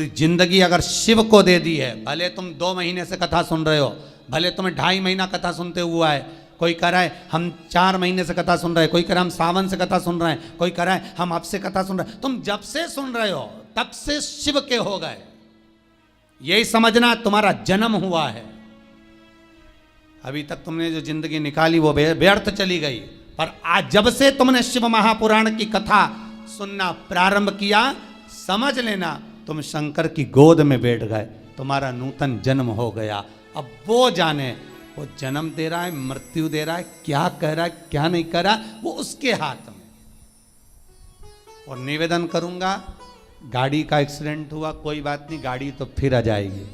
पूरी जिंदगी अगर शिव को दे दी है, भले तुम 2 महीने से कथा सुन रहे हो, भले तुम्हें 2.5 महीना कथा सुनते हुआ है, कोई कह रहा है हम 4 महीने से कथा सुन रहे हैं, कोई कह रहा है हम सावन से कथा सुन रहे हैं, कोई कह रहा है हम अब से कथा सुन रहे हैं, तुम जब से सुन रहे हो तब से शिव के हो गए, यही समझना तुम्हारा जन्म हुआ है। अभी तक तुमने जो जिंदगी निकाली वो व्यर्थ चली गई, पर आज जब से तुमने शिव महापुराण की कथा सुनना प्रारंभ किया, समझ लेना तुम शंकर की गोद में बैठ गए, तुम्हारा नूतन जन्म हो गया। अब वो जाने, वो जन्म दे रहा है, मृत्यु दे रहा है, क्या कह रहा है क्या नहीं कह रहा, वो उसके हाथ में। और निवेदन करूंगा, गाड़ी का एक्सीडेंट हुआ कोई बात नहीं, गाड़ी तो फिर आ जाएगी,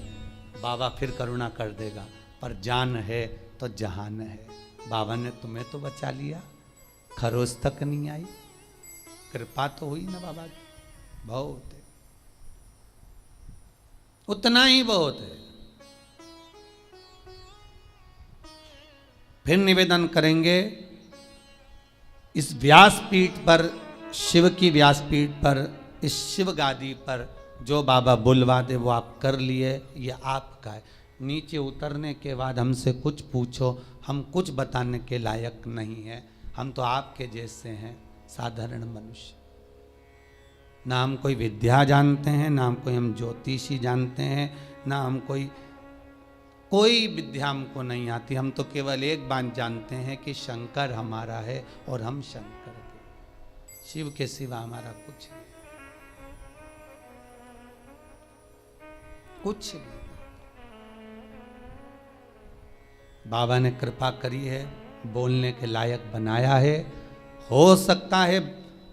बाबा फिर करुणा कर देगा, पर जान है तो जहान है। बाबा ने तुम्हें तो बचा लिया, खरोज तक नहीं आई, कृपा तो हुई ना बाबा की, बहुत है, उतना ही बहुत है। फिर निवेदन करेंगे, इस व्यासपीठ पर, शिव की व्यासपीठ पर, इस शिव गादी पर जो बाबा बुलवा दे वो आप कर लिए, ये आपका है। नीचे उतरने के बाद हमसे कुछ पूछो, हम कुछ बताने के लायक नहीं है, हम तो आपके जैसे हैं, साधारण मनुष्य। ना हम कोई विद्या जानते हैं, ना हम कोई हम ज्योतिषी जानते हैं, ना हम कोई विद्या हमको नहीं आती। हम तो केवल एक बात जानते हैं कि शंकर हमारा है और हम शंकर के, शिव के सिवा हमारा कुछ नहीं, कुछ नहीं। बाबा ने कृपा करी है, बोलने के लायक बनाया है। हो सकता है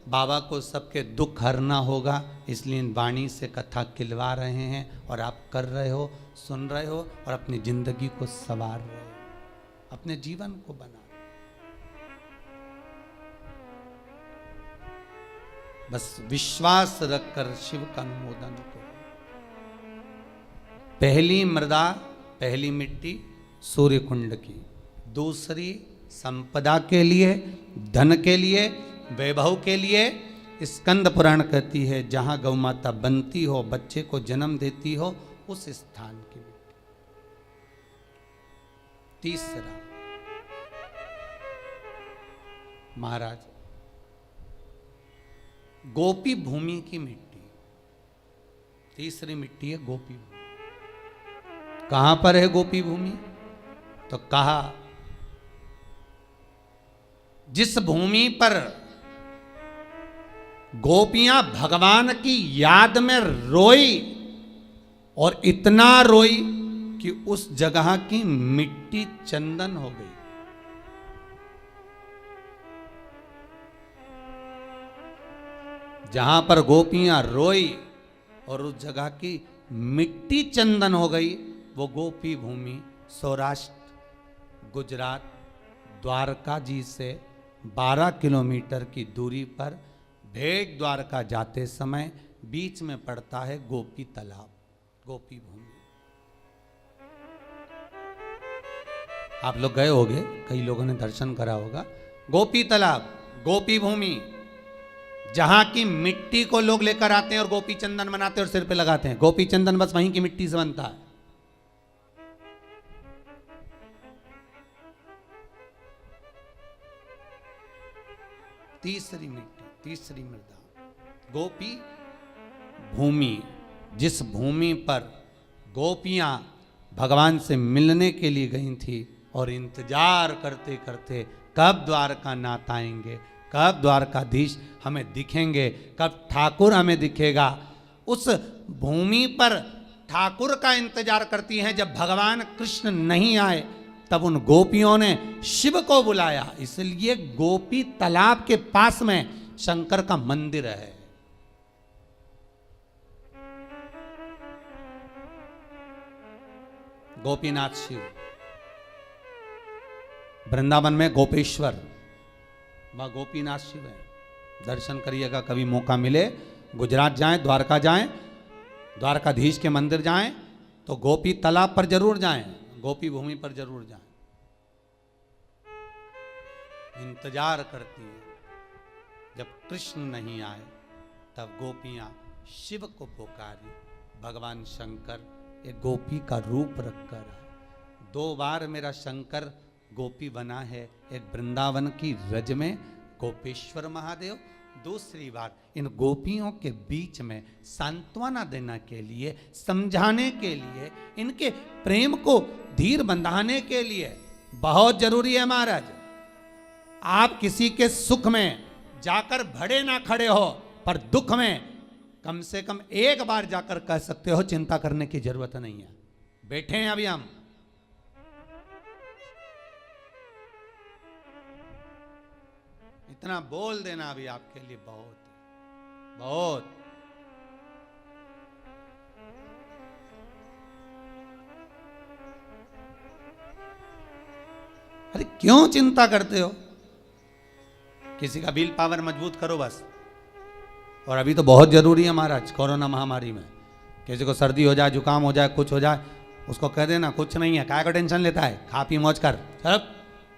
बाबा को सबके दुख हरना होगा, इसलिए इन वाणी से कथा खिलवा रहे हैं, और आप कर रहे हो, सुन रहे हो, और अपनी जिंदगी को संवार रहे हो, अपने जीवन को बना रहे हो। बस विश्वास रखकर शिव का अनुमोदन करो। पहली मृदा, पहली मिट्टी सूर्य कुंड की, दूसरी संपदा के लिए, धन के लिए, वैभव के लिए। स्कंद पुराण कहती है जहां गौ माता बनती हो, बच्चे को जन्म देती हो, उस स्थान की मिट्टी। तीसरा महाराज गोपी भूमि की मिट्टी, तीसरी मिट्टी है गोपी भूमि। कहां पर है गोपी भूमि? तो कहा जिस भूमि पर गोपियां भगवान की याद में रोई, और इतना रोई कि उस जगह की मिट्टी चंदन हो गई। जहां पर गोपियां रोई और उस जगह की मिट्टी चंदन हो गई, वो गोपी भूमि सौराष्ट्र, गुजरात, द्वारका जी से 12 किलोमीटर की दूरी पर भेट द्वारका जाते समय बीच में पड़ता है गोपी तालाब, गोपी भूमि। आप लोग गए होंगे, कई लोगों ने दर्शन करा होगा। गोपी तालाब, गोपी भूमि, जहां की मिट्टी को लोग लेकर आते हैं और गोपी चंदन बनाते हैं और सिर पे लगाते हैं। गोपी चंदन बस वहीं की मिट्टी से बनता है। तीसरी मिट्टी, तीसरी मृदा, गोपी भूमि, जिस भूमि पर गोपियां भगवान से मिलने के लिए गई थी और इंतजार करते करते कब द्वारका नाथ आएंगे, कब द्वारकाधीश हमें दिखेंगे, कब ठाकुर हमें दिखेगा। उस भूमि पर ठाकुर का इंतजार करती हैं। जब भगवान कृष्ण नहीं आए तब उन गोपियों ने शिव को बुलाया, इसलिए गोपी तालाब के पास में शंकर का मंदिर है। गोपीनाथ शिव, वृंदावन में गोपेश्वर, वह गोपीनाथ शिव है। दर्शन करिएगा, कभी मौका मिले, गुजरात जाएं, द्वारका जाएं, द्वारकाधीश के मंदिर जाएं, तो गोपी तालाब पर जरूर जाएं, गोपी भूमि पर जरूर जाएं। इंतजार करती है, जब कृष्ण नहीं आए तब गोपियां शिव को पुकारी, भगवान शंकर एक गोपी का रूप रखकर है। 2 बार मेरा शंकर गोपी बना है, एक वृंदावन की रज में गोपेश्वर महादेव, दूसरी बार इन गोपियों के बीच में सांत्वना देने के लिए, समझाने के लिए, इनके प्रेम को धीर बंधाने के लिए। बहुत जरूरी है महाराज, आप किसी के सुख में जाकर भड़े ना खड़े हो, पर दुख में कम से कम एक बार जाकर कह सकते हो चिंता करने की जरूरत नहीं है, बैठे हैं अभी हम। इतना बोल देना अभी आपके लिए बहुत बहुत। अरे क्यों चिंता करते हो? किसी का विल पावर मजबूत करो बस। और अभी तो बहुत जरूरी है महाराज, कोरोना महामारी में किसी को सर्दी हो जाए, जुकाम हो जाए, कुछ हो जाए, उसको कह देना कुछ नहीं है, काय को टेंशन लेता है, खा पी मौज कर, चलो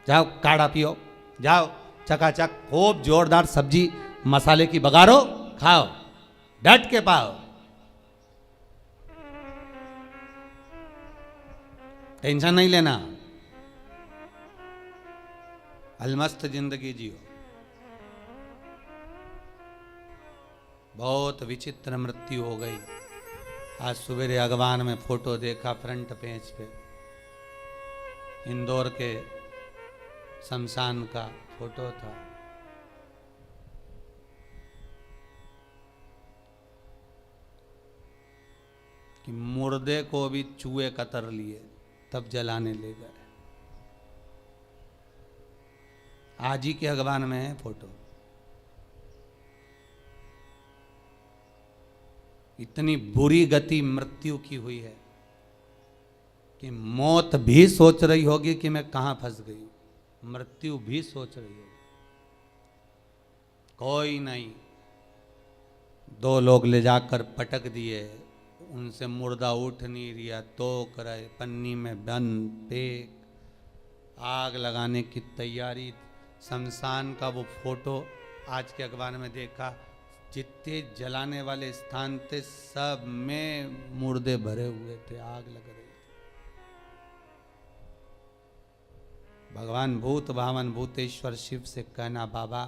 जाओ काढ़ा पियो, जाओ चकाचक खूब जोरदार सब्जी मसाले की बघारो, खाओ, डट के पाओ, टेंशन नहीं लेना, अलमस्त जिंदगी जियो। बहुत विचित्र मृत्यु हो गई। आज सवेरे अखबार में फोटो देखा, फ्रंट पेज पे इंदौर के शमशान का फोटो था। कि मुर्दे को भी चूहे कतर लिए तब जलाने ले गए। आज ही के अखबार में है फोटो। इतनी बुरी गति मृत्यु की हुई है कि मौत भी सोच रही होगी कि मैं कहां फंस गई, मृत्यु भी सोच रही होगी। कोई नहीं, 2 लोग ले जाकर पटक दिए, उनसे मुर्दा उठ नहीं रिया, तो करे पन्नी में बंद, पेक, आग लगाने की तैयारी। शमशान का वो फोटो आज के अखबार में देखा, जितने जलाने वाले स्थान थे सब में मुर्दे भरे हुए थे, आग लग रही थी। भगवान भूत भावन भूतेश्वर शिव से कहना, बाबा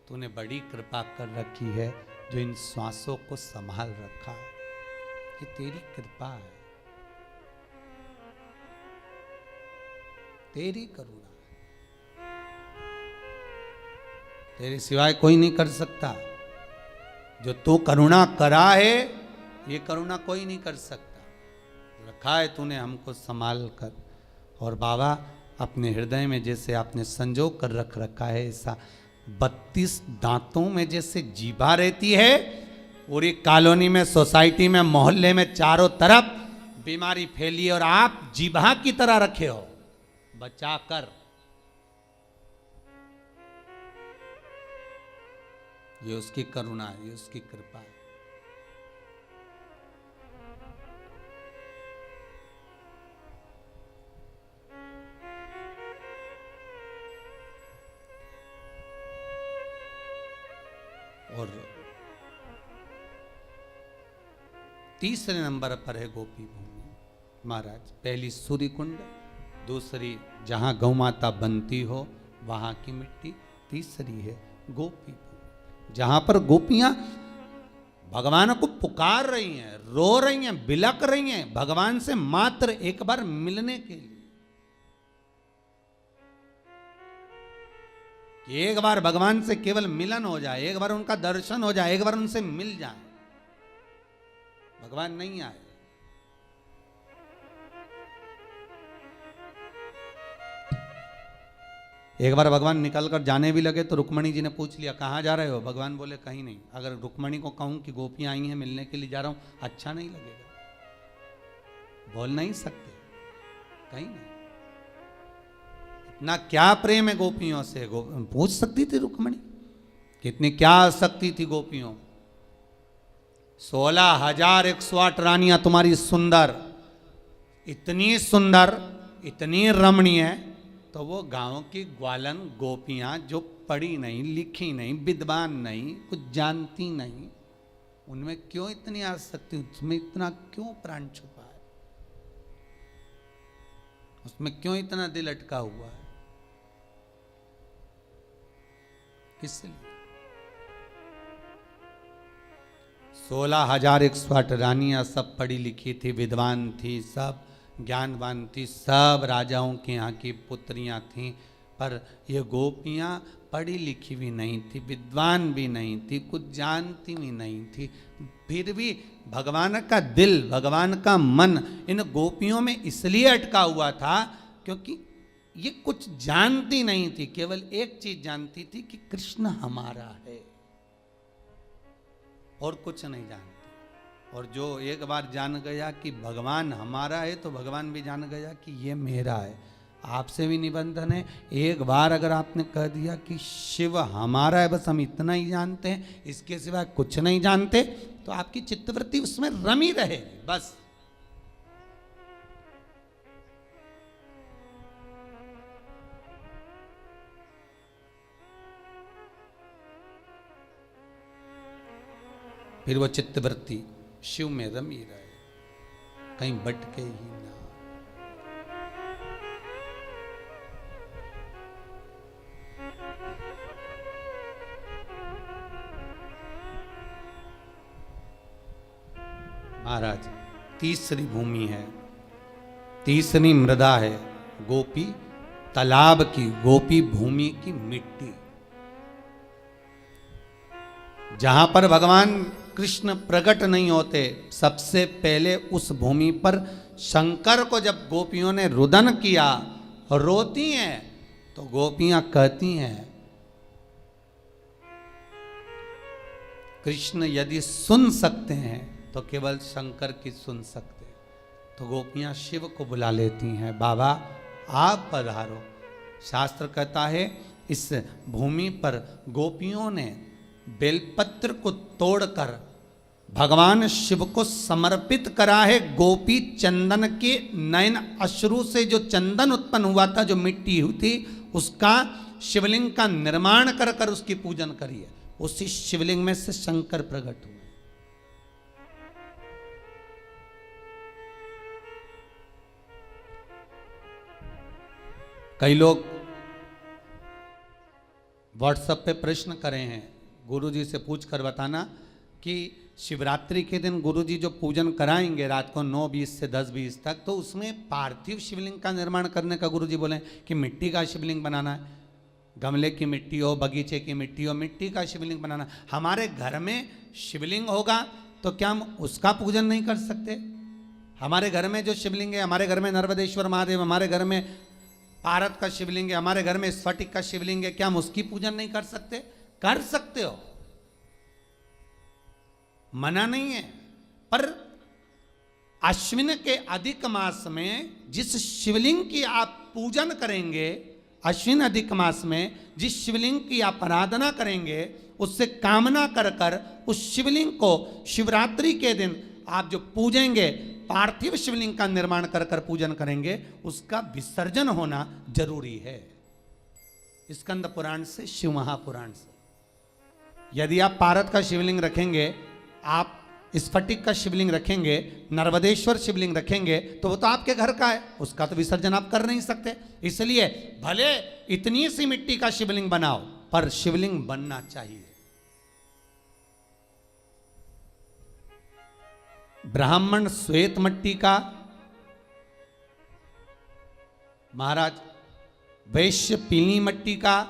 तूने बड़ी कृपा कर रखी है जो इन श्वासों को संभाल रखा है, ये तेरी कृपा है, तेरी करुणा है, तेरे सिवाय कोई नहीं कर सकता। जो तू करुणा करा है ये करुणा कोई नहीं कर सकता। रखा है तूने हमको संभाल कर। और बाबा अपने हृदय में जैसे आपने संजो कर रख रखा है, ऐसा 32 दांतों में जैसे जीभा रहती है, पूरी कॉलोनी में, सोसाइटी में, मोहल्ले में चारों तरफ बीमारी फैली और आप जीभा की तरह रखे हो बचा कर। ये उसकी करुणा है, ये उसकी कृपा है। और तीसरे नंबर पर है गोपी भूमि महाराज। पहली सूर्य कुंड, दूसरी जहां गौ माता बनती हो वहां की मिट्टी, तीसरी है गोपी भूमि जहां पर गोपियां भगवान को पुकार रही हैं, रो रही हैं, बिलक रही हैं भगवान से मात्र एक बार मिलने के लिए। एक बार भगवान से केवल मिलन हो जाए, एक बार उनका दर्शन हो जाए, एक बार उनसे मिल जाए। भगवान नहीं आए, एक बार भगवान निकल कर जाने भी लगे तो रुक्मणी जी ने पूछ लिया कहाँ जा रहे हो? भगवान बोले कहीं नहीं। अगर रुक्मणी को कहूं कि गोपियां आई हैं मिलने के लिए जा रहा हूं, अच्छा नहीं लगेगा, बोल नहीं सकते, कहीं नहीं। इतना क्या प्रेम है गोपियों से, पूछ सकती थी रुक्मणी, कितनी क्या आसक्ति थी गोपियों। 16,108 रानियां तुम्हारी सुंदर, इतनी सुंदर, इतनी रमणीय, तो वो गांव की ग्वालन गोपियां जो पढ़ी नहीं, लिखी नहीं, विद्वान नहीं, कुछ जानती नहीं, उनमें क्यों इतनी आसक्ति, उसमें इतना क्यों प्राण छुपा है, उसमें क्यों इतना दिल अटका हुआ है, किस लिए? 16,108 रानियां सब पढ़ी लिखी थी, विद्वान थी, सब ज्ञानवान थी, सब राजाओं के यहाँ की पुत्रियां थीं, पर ये गोपियां पढ़ी लिखी भी नहीं थी, विद्वान भी नहीं थी, कुछ जानती भी नहीं थी, फिर भी भगवान का दिल, भगवान का मन इन गोपियों में इसलिए अटका हुआ था क्योंकि ये कुछ जानती नहीं थी, केवल एक चीज जानती थी कि कृष्ण हमारा है और कुछ नहीं जानती। और जो एक बार जान गया कि भगवान हमारा है तो भगवान भी जान गया कि ये मेरा है। आपसे भी निबंधन है, एक बार अगर आपने कह दिया कि शिव हमारा है, बस हम इतना ही जानते हैं, इसके सिवा कुछ नहीं जानते, तो आपकी चित्तवृत्ति उसमें रमी रहेगी बस। फिर वो चित्तवृत्ति शिव में रमी रहे, कहीं भटके ही ना। महाराज तीसरी भूमि है, तीसरी मृदा है, गोपी तालाब की, गोपी भूमि की मिट्टी, जहां पर भगवान कृष्ण प्रकट नहीं होते। सबसे पहले उस भूमि पर शंकर को जब गोपियों ने रुदन किया, रोती हैं, तो गोपियां कहती हैं कृष्ण यदि सुन सकते हैं तो केवल शंकर की सुन सकते। तो गोपियां शिव को बुला लेती हैं, बाबा आप पधारो। शास्त्र कहता है इस भूमि पर गोपियों ने बेलपत्र को तोड़कर भगवान शिव को समर्पित करा है। गोपी चंदन के नयन अश्रु से जो चंदन उत्पन्न हुआ था, जो मिट्टी हुई थी, उसका शिवलिंग का निर्माण कर कर उसकी पूजन करी है। उसी शिवलिंग में से शंकर प्रकट हुए। कई लोग व्हाट्सएप पे प्रश्न करे हैं, गुरुजी से पूछ कर बताना कि शिवरात्रि के दिन गुरुजी जो पूजन कराएंगे रात को 9:20 से 10:20 तक, तो उसमें पार्थिव शिवलिंग का निर्माण करने का गुरुजी बोले कि मिट्टी का शिवलिंग बनाना है, गमले की मिट्टी हो, बगीचे की मिट्टी हो, मिट्टी का शिवलिंग बनाना। हमारे घर में शिवलिंग होगा तो क्या हम उसका पूजन नहीं कर सकते? हमारे घर में जो शिवलिंग है, हमारे घर में नर्मदेश्वर महादेव, हमारे घर में पारत का शिवलिंग है, हमारे घर में स्फटिक का शिवलिंग है, क्या हम उसकी पूजन नहीं कर सकते? कर सकते हो, मना नहीं है। पर अश्विन के अधिक मास में जिस शिवलिंग की आप पूजन करेंगे, अश्विन अधिक मास में जिस शिवलिंग की आप आराधना करेंगे, उससे कामना कर कर उस शिवलिंग को शिवरात्रि के दिन आप जो पूजेंगे, पार्थिव शिवलिंग का निर्माण कर कर पूजन करेंगे, उसका विसर्जन होना जरूरी है। स्कंद पुराण से, शिव महापुराण से। यदि आप पारत का शिवलिंग रखेंगे, आप स्फटिक का शिवलिंग रखेंगे, नर्मदेश्वर शिवलिंग रखेंगे, तो वो तो आपके घर का है, उसका तो विसर्जन आप कर नहीं सकते। इसलिए भले इतनी सी मिट्टी का शिवलिंग बनाओ, पर शिवलिंग बनना चाहिए। ब्राह्मण श्वेत मिट्टी का, महाराज वैश्य पीली मिट्टी का,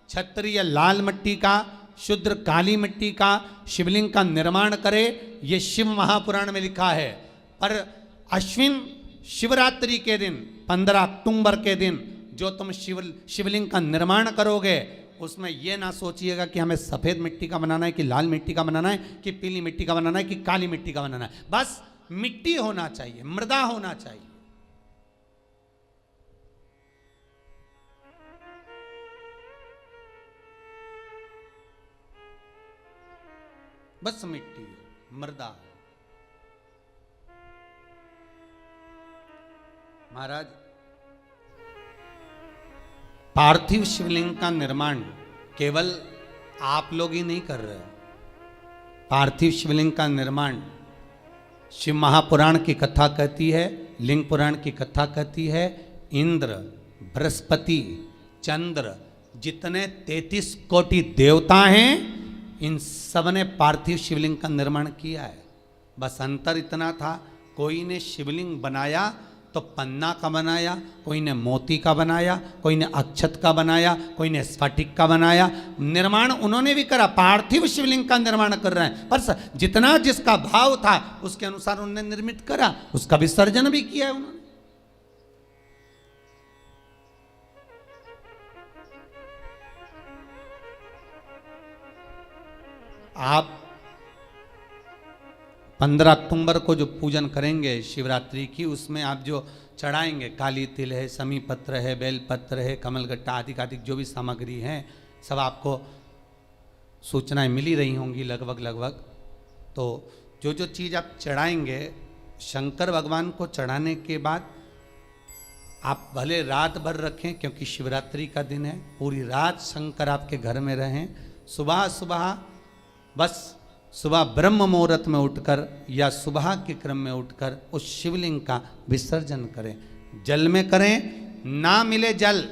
क्षत्रिय लाल मिट्टी का, शूद्र काली मिट्टी का शिवलिंग का निर्माण करे, ये शिव महापुराण में लिखा है। पर अश्विन शिवरात्रि के दिन 15 अक्टूबर के दिन जो तुम शिवलिंग का निर्माण करोगे, उसमें यह ना सोचिएगा कि हमें सफेद मिट्टी का बनाना है, कि लाल मिट्टी का बनाना है, कि पीली मिट्टी का बनाना है, कि काली मिट्टी का बनाना है। बस मिट्टी होना चाहिए, मृदा होना चाहिए। बस मिट्टी हो, मृदा हो। महाराज पार्थिव शिवलिंग का निर्माण केवल आप लोग ही नहीं कर रहे हो, पार्थिव शिवलिंग का निर्माण शिव महापुराण की कथा कहती है, लिंग पुराण की कथा कहती है। इंद्र, बृहस्पति, चंद्र, जितने 33 कोटि देवता हैं, इन सब ने पार्थिव शिवलिंग का निर्माण किया है। बस अंतर इतना था, कोई ने शिवलिंग बनाया तो पन्ना का बनाया, कोई ने मोती का बनाया, कोई ने अक्षत का बनाया, कोई ने स्फटिक का बनाया। निर्माण उन्होंने भी करा, पार्थिव शिवलिंग का निर्माण कर रहे हैं, पर जितना जिसका भाव था उसके अनुसार उन्होंने निर्मित करा, उसका विसर्जन भी किया है उन्होंने। आप 15 अक्टूबर को जो पूजन करेंगे शिवरात्रि की, उसमें आप जो चढ़ाएंगे, काली तिल है, समी पत्र है, बेलपत्र है, कमलगट्टा आदि आदि जो भी सामग्री हैं, सब आपको सूचनाएं मिली रही होंगी लगभग। तो जो जो चीज़ आप चढ़ाएंगे शंकर भगवान को चढ़ाने के बाद आप भले रात भर रखें, क्योंकि शिवरात्रि का दिन है, पूरी रात शंकर आपके घर में रहें। सुबह ब्रह्म मुहूर्त में उठकर या सुबह के क्रम में उठकर उस शिवलिंग का विसर्जन करें। जल में करें, ना मिले जल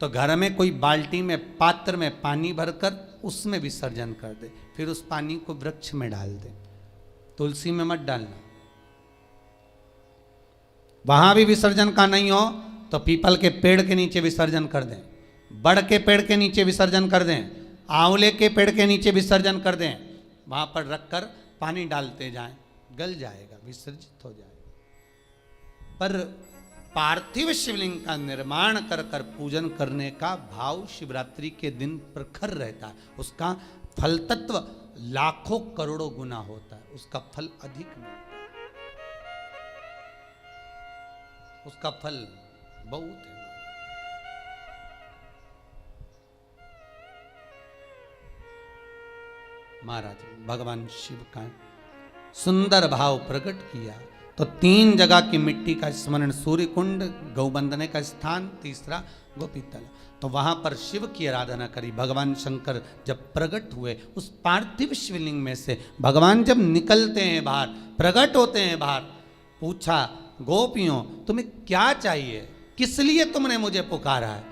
तो घर में कोई बाल्टी में, पात्र में पानी भरकर उसमें विसर्जन कर दे, फिर उस पानी को वृक्ष में डाल दे, तुलसी में मत डालना। वहां भी विसर्जन का नहीं हो तो पीपल के पेड़ के नीचे विसर्जन कर दें, बड़ के पेड़ के नीचे विसर्जन कर दें, आंवले के पेड़ के नीचे विसर्जन कर दें। वहां पर रखकर पानी डालते जाएं, गल जाएगा, विसर्जित हो जाएगा। पर पार्थिव शिवलिंग का निर्माण कर कर पूजन करने का भाव शिवरात्रि के दिन प्रखर रहता है। उसका फल तत्व लाखों करोड़ों गुना होता है, उसका फल अधिक नहीं, उसका फल बहुत है। महाराज भगवान शिव का सुंदर भाव प्रकट किया तो 3 जगह की मिट्टी का स्मरण, सूर्य कुंड, गौबंदने का स्थान, तीसरा गोपीतल। तो वहां पर शिव की आराधना करी। भगवान शंकर जब प्रकट हुए उस पार्थिव शिवलिंग में से, भगवान जब निकलते हैं बाहर, प्रकट होते हैं बाहर, पूछा गोपियों तुम्हें क्या चाहिए, किस लिए तुमने मुझे पुकारा है।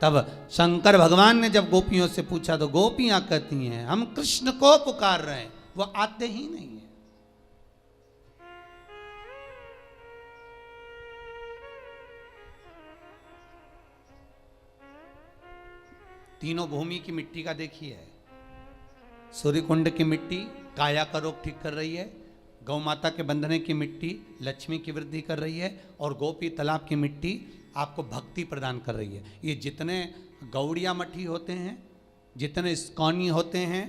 तब शंकर भगवान ने जब गोपियों से पूछा तो गोपियां कहती हैं हम कृष्ण को पुकार रहे हैं, वो आते ही नहीं है। तीनों भूमि की मिट्टी का देखिए, सूर्यकुंड की मिट्टी काया का रोग ठीक कर रही है, गौ माता के बंधने की मिट्टी लक्ष्मी की वृद्धि कर रही है, और गोपी तालाब की मिट्टी आपको भक्ति प्रदान कर रही है। ये जितने गौड़िया मठी होते हैं, जितने इस्कॉनी होते हैं,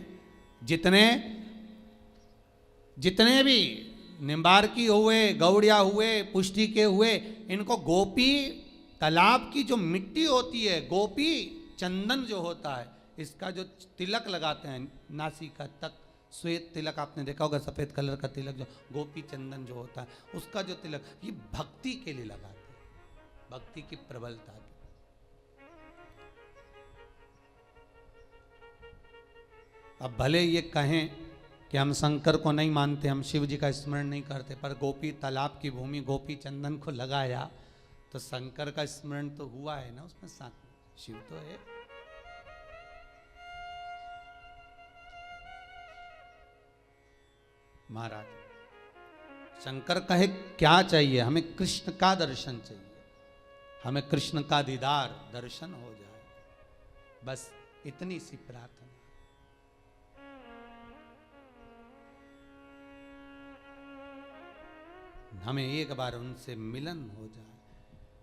जितने भी निम्बारकी हुए, गौड़िया हुए, पुष्टि के हुए, इनको गोपी तालाब की जो मिट्टी होती है, गोपी चंदन जो होता है, इसका जो तिलक लगाते हैं नासिका तक, श्वेत तिलक आपने देखा होगा, सफेद कलर का तिलक जो गोपी चंदन जो होता है, उसका जो तिलक, ये भक्ति के लिए लगाते हैं, भक्ति की प्रबलता की। अब भले ये कहें कि हम शंकर को नहीं मानते, हम शिव जी का स्मरण नहीं करते, पर गोपी तालाब की भूमि गोपी चंदन को लगाया तो शंकर का स्मरण तो हुआ है ना, उसमें साथ शिव तो है। महाराज शंकर कहे क्या चाहिए, हमें कृष्ण का दर्शन चाहिए, हमें कृष्ण का दीदार दर्शन हो जाए, बस इतनी सी प्रार्थना। हमें एक बार उनसे मिलन हो जाए।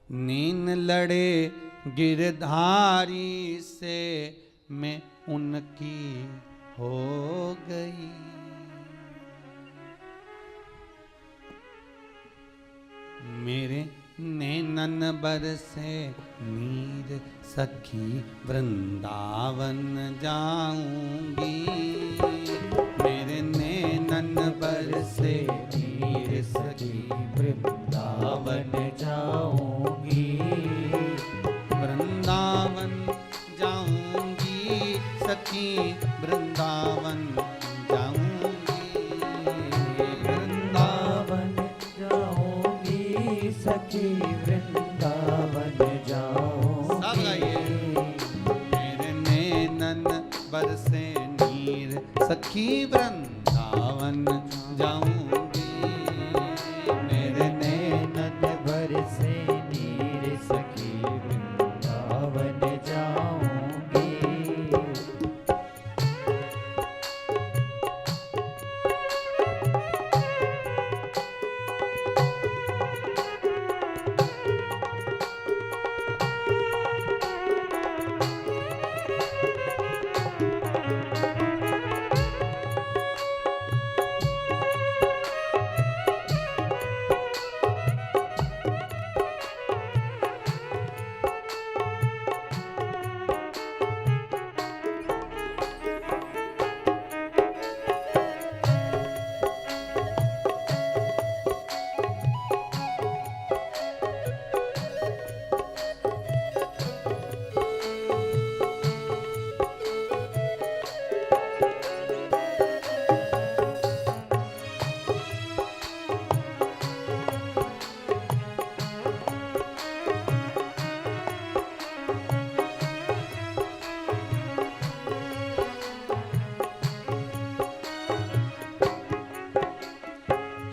नीन लड़े गिरधारी से मैं उनकी हो गई, मेरे नैनन बरसे नीर सखी वृंदावन जाऊंगी, मेरे नैनन बरसे नीर सखी वृंदावन जाऊंगी, वृंदावन जाऊंगी सखी वृंदावन जाऊंगी। सखी वृंदावन जाऊंगी। मेरे नैनन बरसे नीर सखी वृंदावन जाऊंगी।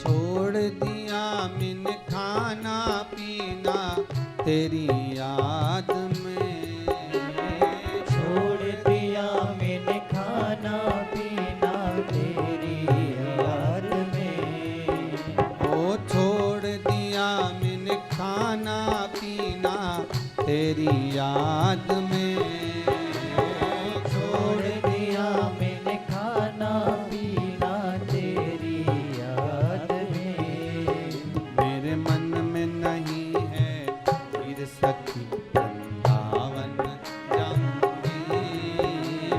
छोड़ दिया मैंने खाना पीना तेरी याद में। छोड़ दिया मैंने खाना पीना तेरी याद में। ओ छोड़ दिया मैंने खाना पीना तेरी याद में। छोड़ दिया मैंने खाना पीना तेरी याद में। मेरे मन में नहीं है फिर सखी वृंदावन जाऊंगी।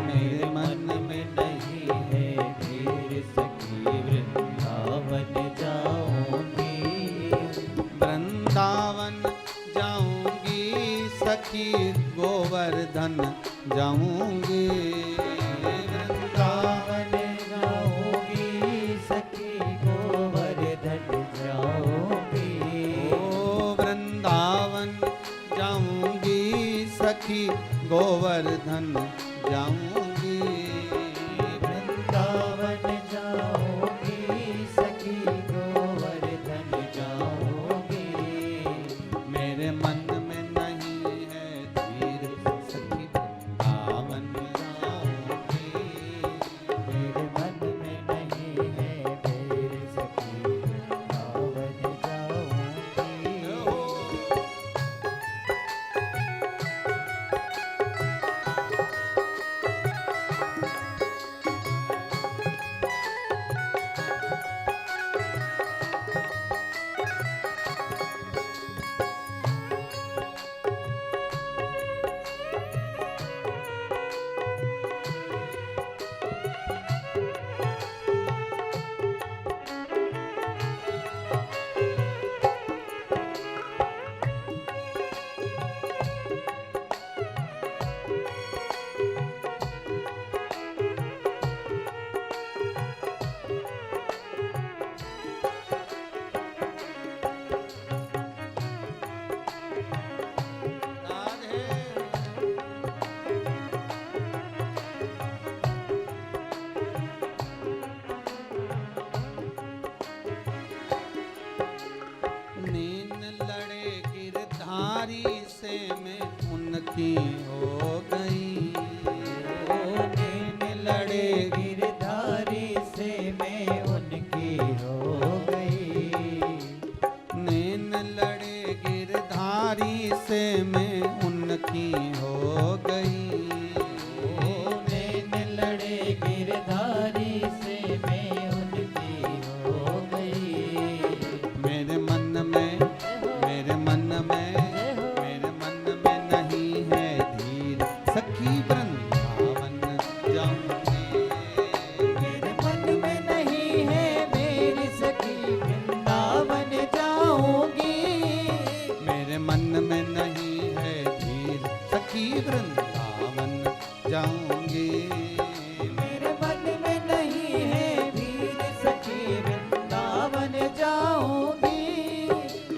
मेरे मन में नहीं है फिर सखी वृंदावन जाऊंगी। वृंदावन जाऊंगी सखी गोवर्धन जाऊंगी। वृंदावन जाऊंगी सखी गोवर्धन जाऊंगी। ओ वृंदावन जाऊंगी सखी गोवर्धन जाऊंगी। वृंदावन जाऊंगी सखी गोवर्धन जाऊंगी। मेरे मन में नहीं है धीर सखी वृंदावन जाऊंगी। मेरे मन में नहीं है फिर सखी वृंदावन जाऊंगी। नीन लड़े गिरधारी से मैं उनकी हो गई। नैन लड़े गिरधारी से मैं उनकी हो गई। नैन लड़े गिरधारी से मैं उनकी हो गई। नैन लड़े गिरधारी से मैं उनकी हो गई। मेरे मन में मेरे मन में मेरे मन में नहीं है धीर सखी वृंदावन जाऊंगी। मेरे मन में नहीं है मेरी सखी वृंदावन जाऊंगी। मेरे मन में नहीं है धीर सखी वृंदावन जाऊंगी। मेरे मन में नहीं है वीर सखी वृंदावन जाऊंगी।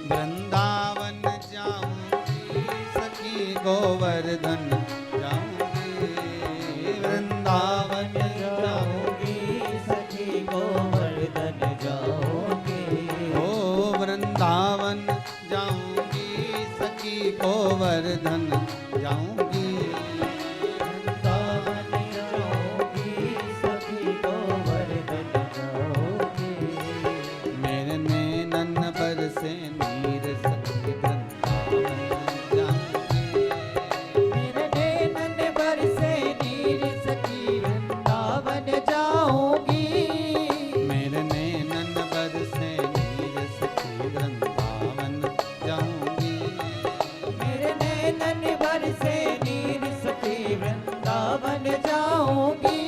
वृंदावन जाऊंगी सखी गोवर्धन जाऊंगी। वृंदावन जाऊंगी जाऊंगी। वृंदावन जाऊंगी, सखी गोवर्धन जाऊंगी। मेरे नैनन बरसे नीर सखी वृंदावन जाऊंगी। मेरे नैनन बरसे नीर सखी वृंदावन जाऊंगी। मेरे नैनन बरसे नीर सखी वृंदावन जाऊंगी। मेरे नैनन बरसे नीर सखी वृंदावन जाऊंगी।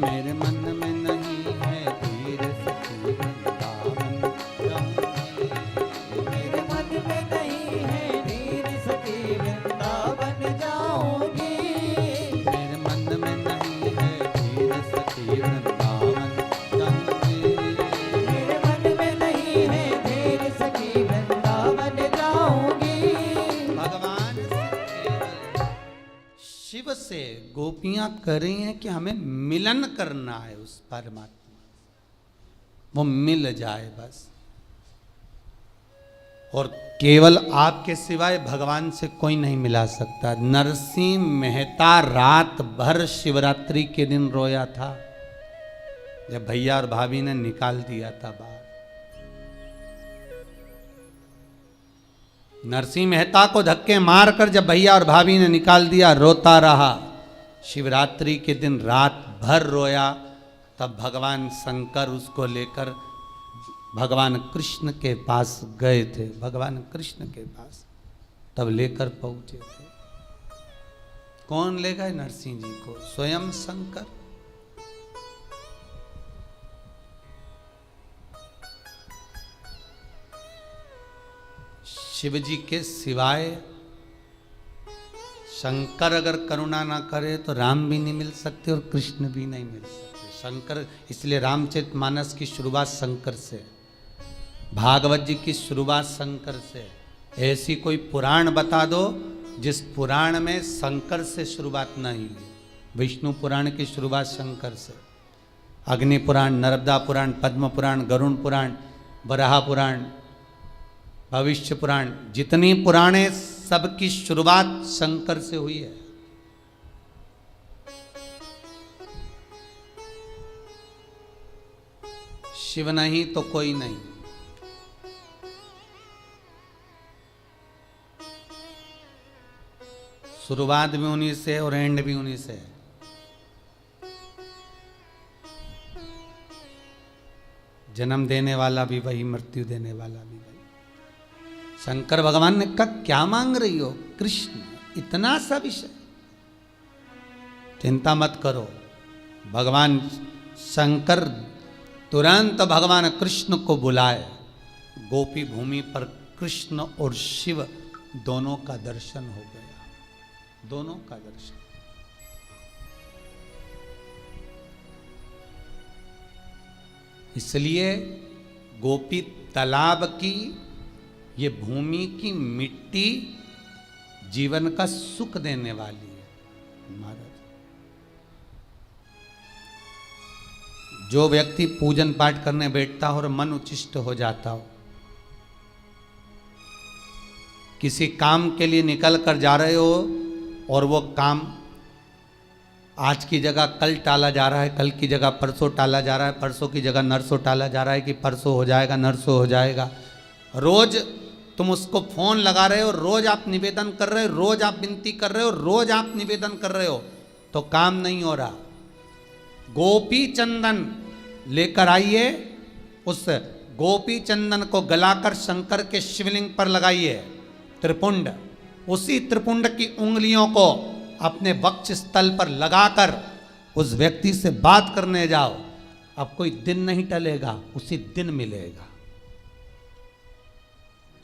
मेरे मन में नहीं है धीर सखी वृंदावन जाऊंगी। मेरे मन में नहीं है नीर सखी वृंदावन जाऊंगी। मेरे मन में नहीं है धीर सखी वृंदावन जाऊंगी। मेरे मन में नहीं है धीर सखी वृंदावन जाऊंगी। भगवान से केवल शिव से गोपियां कर रही हैं कि हमें मिलन करना है उस परमात्मा, वो मिल जाए बस। और केवल आपके सिवाय भगवान से कोई नहीं मिला सकता। नरसिंह मेहता रात भर शिवरात्रि के दिन रोया था जब भैया और भाभी ने निकाल दिया था बाहर। नरसिंह मेहता को धक्के मारकर जब भैया और भाभी ने निकाल दिया, रोता रहा। शिवरात्रि के दिन रात भर रोया। तब भगवान शंकर उसको लेकर भगवान कृष्ण के पास गए थे। भगवान कृष्ण के पास तब लेकर पहुंचे थे। कौन ले गए नरसिंह जी को? स्वयं शंकर। शिव जी के सिवाय शंकर अगर करुणा ना करे तो राम भी नहीं मिल सकते और कृष्ण भी नहीं मिल सकते। शंकर, इसलिए रामचरितमानस की शुरुआत शंकर से, भागवत जी की शुरुआत शंकर से। ऐसी कोई पुराण बता दो जिस पुराण में शंकर से शुरुआत नहीं हुई। विष्णु पुराण की शुरुआत शंकर से, अग्नि पुराण, नर्मदा पुराण, पद्म पुराण, गरुण पुराण, वराह पुराण, भविष्य पुराण, जितनी पुराणे सबकी शुरुआत शंकर से हुई है। शिव नहीं तो कोई नहीं। शुरुआत भी उन्हीं से और एंड भी उन्हीं से है। जन्म देने वाला भी वही, मृत्यु देने वाला भी वही। शंकर भगवान ने कहा क्या मांग रही हो? कृष्ण, इतना सा विषय, चिंता मत करो। भगवान शंकर तुरंत भगवान कृष्ण को बुलाए। गोपी भूमि पर कृष्ण और शिव दोनों का दर्शन हो गया, दोनों का दर्शन। इसलिए गोपी तालाब की ये भूमि की मिट्टी जीवन का सुख देने वाली है। महाराज, जो व्यक्ति पूजन पाठ करने बैठता हो और मन उच्छिष्ट हो जाता हो, किसी काम के लिए निकल कर जा रहे हो और वो काम आज की जगह कल टाला जा रहा है, कल की जगह परसों टाला जा रहा है, परसों की जगह नरसों टाला जा रहा है कि परसों हो जाएगा, नरसों हो जाएगा। रोज तुम उसको फोन लगा रहे हो, रोज आप निवेदन कर रहे हो, रोज आप विनती कर रहे हो, रोज आप निवेदन कर रहे हो, तो काम नहीं हो रहा। गोपी चंदन लेकर आइए, उस गोपी चंदन को गलाकर शंकर के शिवलिंग पर लगाइए। त्रिपुंड, उसी त्रिपुंड की उंगलियों को अपने वक्ष स्थल पर लगाकर उस व्यक्ति से बात करने जाओ। अब कोई दिन नहीं टलेगा, उसी दिन मिलेगा,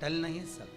टल नहीं सकता।